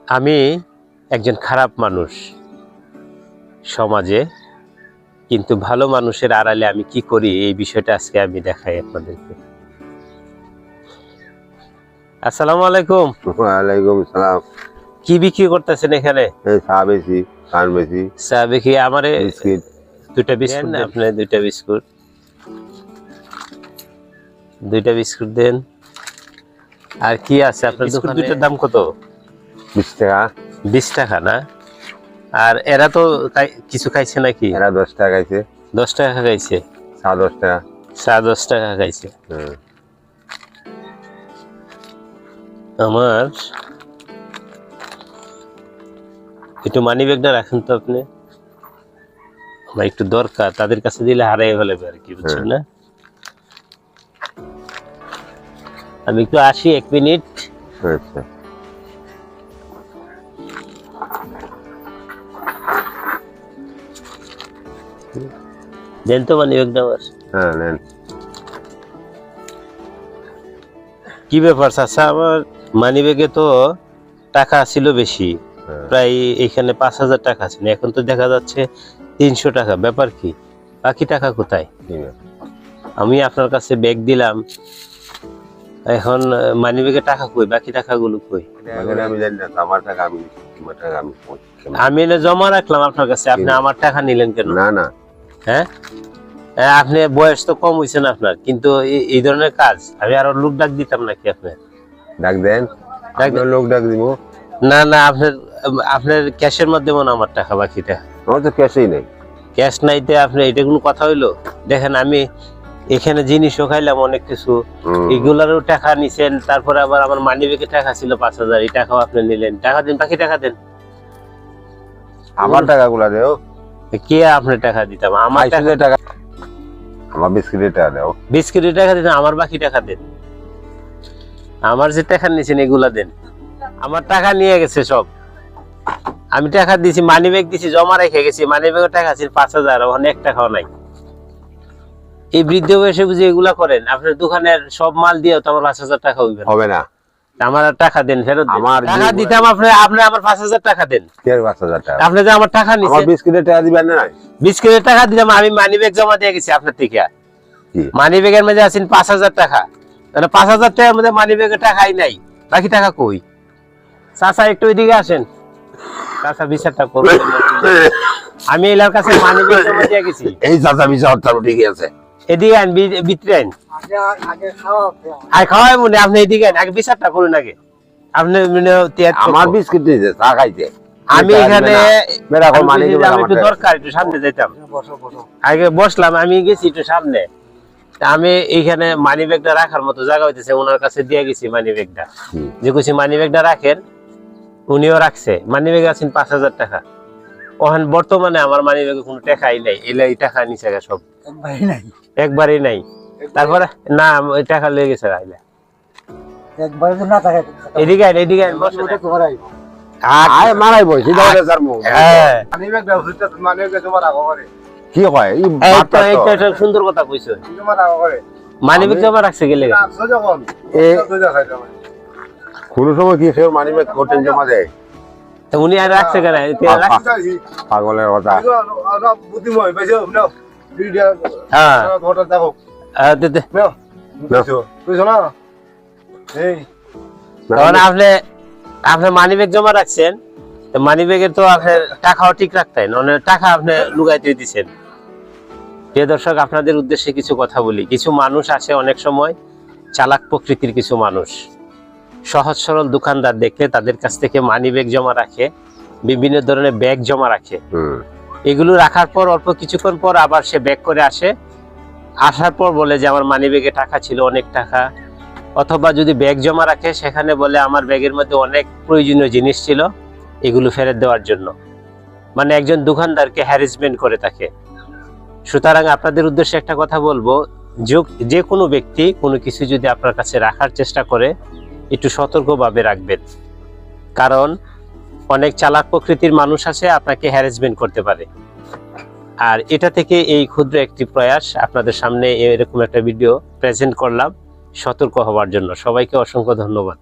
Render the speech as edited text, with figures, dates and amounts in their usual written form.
আমি একজন খারাপ মানুষ সমাজে, কিন্তু ভালো মানুষের আড়ালে আমি কি করি এই বিষয়টা আজকে আমি দেখাই আপনাদেরকে। আসসালামু আলাইকুম। ওয়ালাইকুম আসসালাম। কি বিক্রি করতেছেন এখানে? এই চা বেশি, পান বেশি, চা বিক্রি। আমারে বিস্কিট। দুইটা বিস্কুট দেন। আপনি দুইটা বিস্কুট দেন। আর কি আছে আপনার দোকানে? দুইটার দাম কত? 20 টাকা। 20 টাকা না? আর এরা তো কিছু খাইছে নাকি? এরা 10 টাকা খাইছে। 10 টাকা খাইছে। চা 10 টাকা। চা 10 টাকা খাইছে। আমার একটু মানি ব্যাগটা রাখেন তো আপনি, আমার একটু দরকার, তাদের কাছে দিলে হারাই ফেলবে আর কি, বুঝছেন না? আমি একটু আসি 1 মিনিট। আচ্ছা। দেন তো মানি ব্যাগটা আমার। হ্যাঁ নেন। কি ব্যাপার চাচা, আমার মানি ব্যাগে তো টাকা ছিল বেশি, প্রায় এখানে 5000 টাকা ছিল, এখন তো দেখা যাচ্ছে 300 টাকা। ব্যাপার কি? বাকি টাকা কোথায়? আমি আপনার কাছে ব্যাগ দিলাম, এখন মানি ব্যাগে টাকা কই? বাকি টাকাগুলো কই? আমি জানি না, আমার টাকা আমি আমি এনে জমা রাখলাম আপনার কাছে, আপনি আমার টাকা নিলেন কেন? না না। হ্যাঁ, আপনি বয়স তো কম হয়েছে না আপনার, কিন্তু এই ধরনের কাজ আমি আরো লোক ডাক দিতাম নাকি? আপনার ডাক দেন, লোক ডাক দিব। না না, আপনার ক্যাশের মাধ্যমে না আমার টাকা বাকিটা। আমার তো ক্যাশই নেই। ক্যাশ নাইতে আপনি এটা কোনো কথা হইলো? দেখেন, আমি এখানে জিনিসও খাইলাম অনেক কিছু, এগুলারও টাকা নিছেন, তারপরে আবার আমার মানি ব্যাগে টাকা ছিল 5000, এই টাকাও আপনি নিলেন। টাকা দেন, বাকি টাকা দেন। আমার টাকাগুলা দেও। কে আপনার টাকা দিতাম? আমার টাকা। আমার বিস্কিটের টাকা দাও। বিস্কিটের টাকা দিন, আমার বাকি টাকা দেন। আমার যে টাকা নিছেন এগুলা দেন। আমার টাকা নিয়ে গেছে সব, আমি টাকা দিছি, মানি ব্যাগ দিছি, জমা রেখে গেছি, মানি ব্যাগে টাকা ছিল 5000, ওখানে 1 টাকাও নাই। এই বৃদ্ধ বয়সে বুঝে এগুলা করেন? আপনার দোকানের সব মাল দিয়ে তো আমার 5000 টাকা হবে না। আমার টাকা দেন, ফেরত দেন। আমার টাকা দিতাম, আপনি আমার 5000 টাকা দেন। 5000 টাকা আপনি যে আমার টাকা নিছেন। আমার বিস্কিটের টাকা দিবেন না? বিস্কিটের টাকা দিলাম, আমি মানি ব্যাগ জমা দিয়ে গেছি আপনার থেকে। মানি ব্যাগের মধ্যে আছেন 5000 টাকা, তাহলে 5000 টাকার মধ্যে মানি ব্যাগে টাকাই নাই, বাকি টাকা কই? চাচা একটু এদিকে আসেন, চাচা বিচারটা করবেন। আমি এলার কাছে মানি ব্যাগ জমা দিয়ে গেছি। এই চাচা বিচারটা ঠিকই আছে। এদিকে আইন, ভিতরে আইন। আগে খাওয়াই মনে, আপনি এদিকে আইন, আগে বিচারটা করুন আগে। আপনি আমার বিস্কিট দিয়েছে, চা খাইছে। আমি এখানে একটু দরকার, একটু সামনে যেতাম। আগে বসলাম, আমি গেছি একটু সামনে, আমি এইখানে মানি ব্যাগটা রাখার মতো জায়গা হইতেছে, ওনার কাছে দিয়ে গেছি মানি ব্যাগটা, যে কইছি মানি ব্যাগটা রাখেন, উনিও রাখছে। মানি ব্যাগে আছেন 5000 টাকা, ওখানে বর্তমানে আমার মানি ব্যাগে কোনো টাকাই নাই, এই টাকা নিচে সব একবারই নাই। তারপরে না, ওই টাকা লেগে গেছে। এদিকে আইন, এদিকে আইন, মারাই বই কি হয়? সুন্দর কথা কইছো, মানি ব্যাগ জমা রাখছে গেলে কোন সময় কি সে মানি ব্যাগ হোটেল জমা দেয়? উনি আর রাখছে কেন? পাগলের কথা। আপনি মানি ব্যাগ জমা রাখছেন, মানি ব্যাগের তো আপনার টাকাও ঠিক রাখতেন, টাকা আপনি লুকাইতে দিচ্ছেন। প্রিয় দর্শক, আপনাদের উদ্দেশ্যে কিছু কথা বলি। কিছু মানুষ আছে অনেক সময় চালাক প্রকৃতির, কিছু মানুষ সহজ সরল দোকানদার দেখলে তাদের কাছ থেকে মানি ব্যাগ জমা রাখে, বিভিন্ন ধরনের ব্যাগ জমা রাখে। এগুলো রাখার পর অল্প কিছুক্ষণ পর আবার সে ব্যাগ করে আসে, আসার পর বলে যে আমার মানি ব্যাগে টাকা ছিল, অনেক টাকা। অথবা যদি ব্যাগ জমা রাখে, সেখানে বলে আমার ব্যাগের মধ্যে অনেক প্রয়োজনীয় জিনিস ছিল, এগুলো ফেরত দেওয়ার জন্য। মানে একজন দোকানদারকে হ্যারাসমেন্ট করে থাকে। সুতরাং আপনাদের উদ্দেশ্যে একটা কথা বলবো, যে কোনো ব্যক্তি কোনো কিছু যদি আপনার কাছে রাখার চেষ্টা করে, একটু সতর্কভাবে রাখবেন, কারণ অনেক চালাক প্রকৃতির মানুষ আছে, আপনাকে হ্যারাসমেন্ট করতে পারে। আর এটা থেকে এই ক্ষুদ্র একটি প্রয়াস আপনাদের সামনে এরকম একটা ভিডিও প্রেজেন্ট করলাম সতর্ক হওয়ার জন্য। সবাইকে অসংখ্য ধন্যবাদ।